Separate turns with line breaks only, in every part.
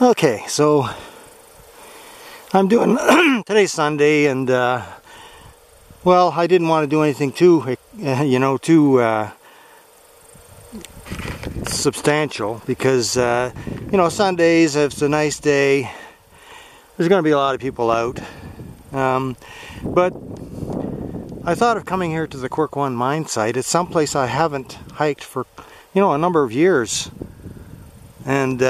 Okay, so I'm doing today's Sunday, and well, I didn't want to do anything too, too substantial, because Sundays, if it's a nice day, there's going to be a lot of people out. But I thought of coming here to the Quirk 1 mine site. It's someplace I haven't hiked for a number of years, and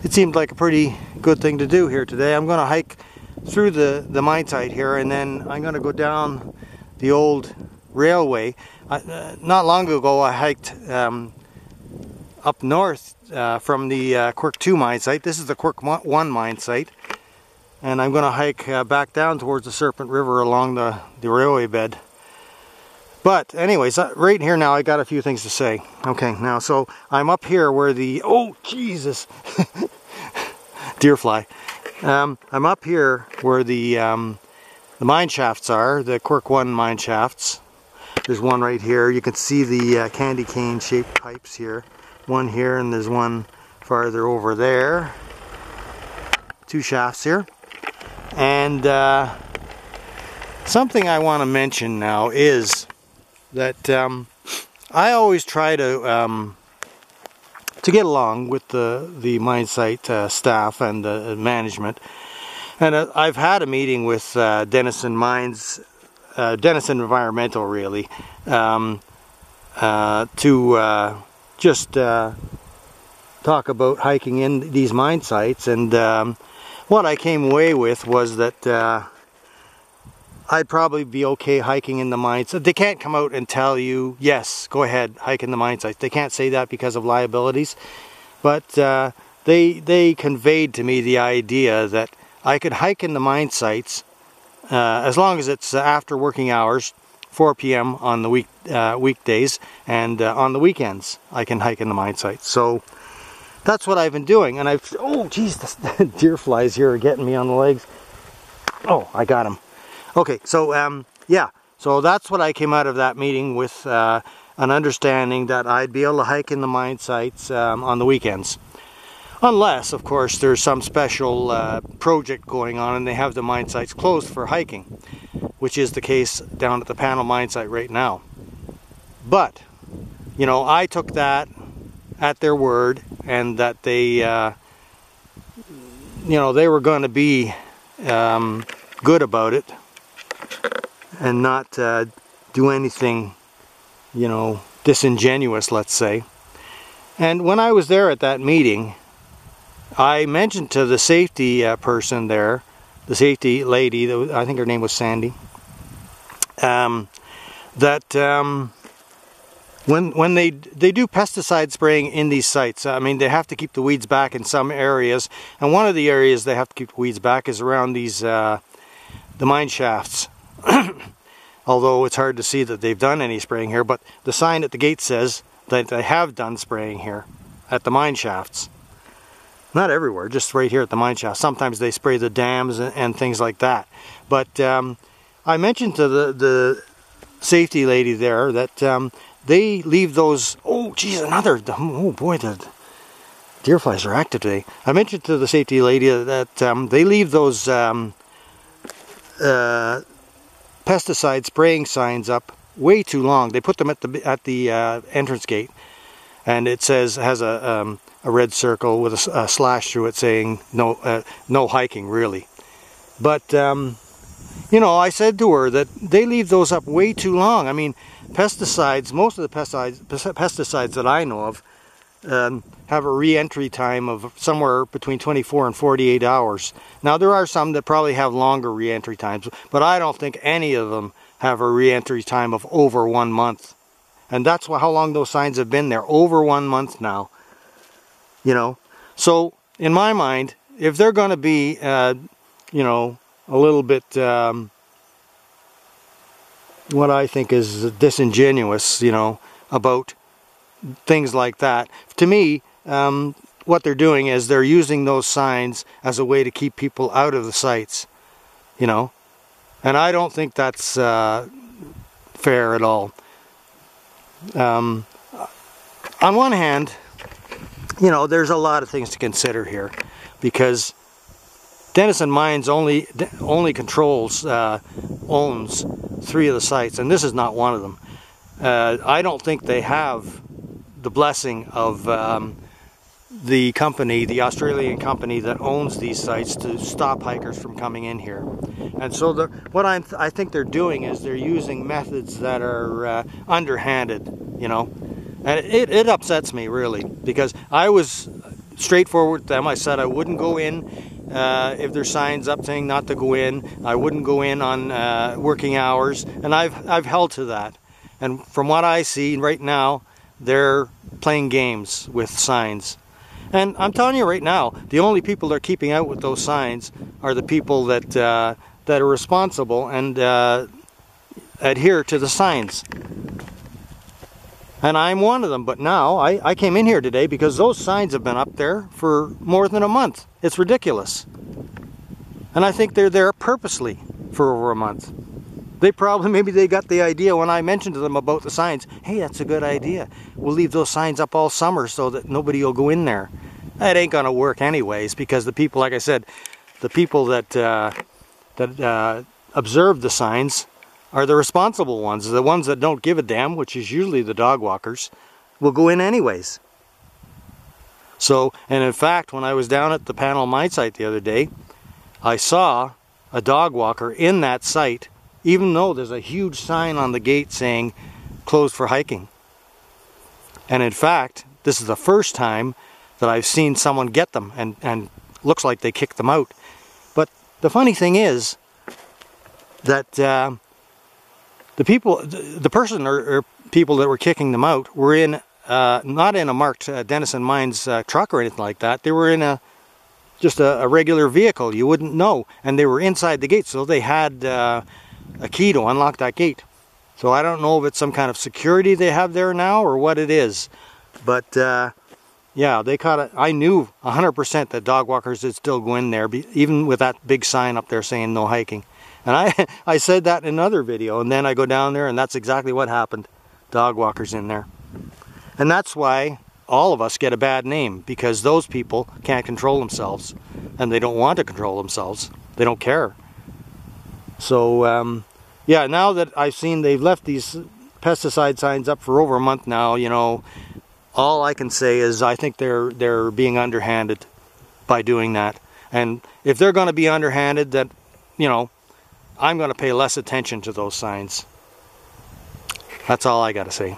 it seemed like a pretty good thing to do here today. I'm going to hike through the mine site here, and then I'm going to go down the old railway. Not long ago I hiked up north from the Quirk 2 mine site. This is the Quirk 1 mine site, and I'm going to hike back down towards the Serpent River along the railway bed. But anyways, right here now I got a few things to say. Okay, now so I'm up here where the, oh Jesus, deer fly. I'm up here where the mine shafts are, the Quirk 1 mine shafts. There's one right here. You can see the candy cane shaped pipes here. One here, and there's one farther over there. Two shafts here. And something I want to mention now is that I always try to get along with the mine site staff and the management. And I've had a meeting with Denison Mines, Denison Environmental really, to just talk about hiking in these mine sites. And what I came away with was that I'd probably be okay hiking in the mine sites. They can't come out and tell you, yes, go ahead, hike in the mine sites. They can't say that because of liabilities. But they conveyed to me the idea that I could hike in the mine sites as long as it's after working hours, 4 p.m. on the weekdays, and on the weekends I can hike in the mine sites. So that's what I've been doing. And oh geez, the deer flies here are getting me on the legs. Oh, I got him. Okay, so yeah, so that's what I came out of that meeting with, an understanding that I'd be able to hike in the mine sites on the weekends. Unless, of course, there's some special project going on and they have the mine sites closed for hiking, which is the case down at the Panel mine site right now. But, I took that at their word, and that they, they were going to be good about it and not do anything, disingenuous, let's say. And when I was there at that meeting, I mentioned to the safety person there, the safety lady, I think her name was Sandy, that when they do pesticide spraying in these sites, I mean, they have to keep the weeds back in some areas, and one of the areas they have to keep the weeds back is around these the mine shafts. Although it's hard to see that they've done any spraying here, but the sign at the gate says that they have done spraying here at the mine shafts. Not everywhere, just right here at the mine shaft. Sometimes they spray the dams and things like that. But I mentioned to the safety lady there that they leave those, oh geez, oh boy, the deer flies are active today. I mentioned to the safety lady that they leave those pesticide spraying signs up way too long. They put them at the entrance gate, and it has a red circle with a slash through it saying no hiking really. But I said to her that they leave those up way too long. I mean, pesticides, most of the pesticides that I know of have a re-entry time of somewhere between 24 and 48 hours. Now there are some that probably have longer re-entry times, but I don't think any of them have a re-entry time of over 1 month. And that's how long those signs have been there, over 1 month now. So in my mind, if they're going to be a little bit what I think is disingenuous, about things like that, to me, what they're doing is they're using those signs as a way to keep people out of the sites, and I don't think that's fair at all. On one hand, you know, there's a lot of things to consider here, because Denison Mines only controls, owns 3 of the sites, and this is not one of them. I don't think they have the blessing of the company, the Australian company that owns these sites, to stop hikers from coming in here. And so what I think they're doing is they're using methods that are underhanded, you know. And it upsets me, really, because I was straightforward with them. I said I wouldn't go in if there's signs up saying not to go in. I wouldn't go in on working hours, and I've held to that. And from what I see right now, they're playing games with signs. And I'm telling you right now, the only people that are keeping out with those signs are the people that are responsible and adhere to the signs. And I'm one of them, but now I came in here today because those signs have been up there for more than a month. It's ridiculous. And I think they're there purposely for over a month. Maybe they got the idea when I mentioned to them about the signs. Hey, that's a good idea. We'll leave those signs up all summer so that nobody will go in there. That ain't gonna work anyways, because the people, like I said, the people that observe the signs are the responsible ones. The ones that don't give a damn, which is usually the dog walkers, will go in anyways. So, and in fact, when I was down at the Panel Mine site the other day, I saw a dog walker in that site, even though there's a huge sign on the gate saying closed for hiking. And in fact, this is the first time that I've seen someone get them, and looks like they kicked them out. But the funny thing is that the person or people that were kicking them out were in not in a marked Denison Mines truck or anything like that. They were in just a regular vehicle. You wouldn't know, and they were inside the gate, so they had a key to unlock that gate. So I don't know if it's some kind of security they have there now or what it is, but yeah, they caught it. I knew 100% that dog walkers would still go in there, even with that big sign up there saying no hiking. And I said that in another video, and then I go down there and that's exactly what happened. Dog walkers in there. And that's why all of us get a bad name, because those people can't control themselves, and they don't want to control themselves. They don't care. So yeah, now that I've seen they've left these pesticide signs up for over a month now, you know, all I can say is I think they're being underhanded by doing that. And if they're going to be underhanded, that, you know, I'm going to pay less attention to those signs. That's all I got to say.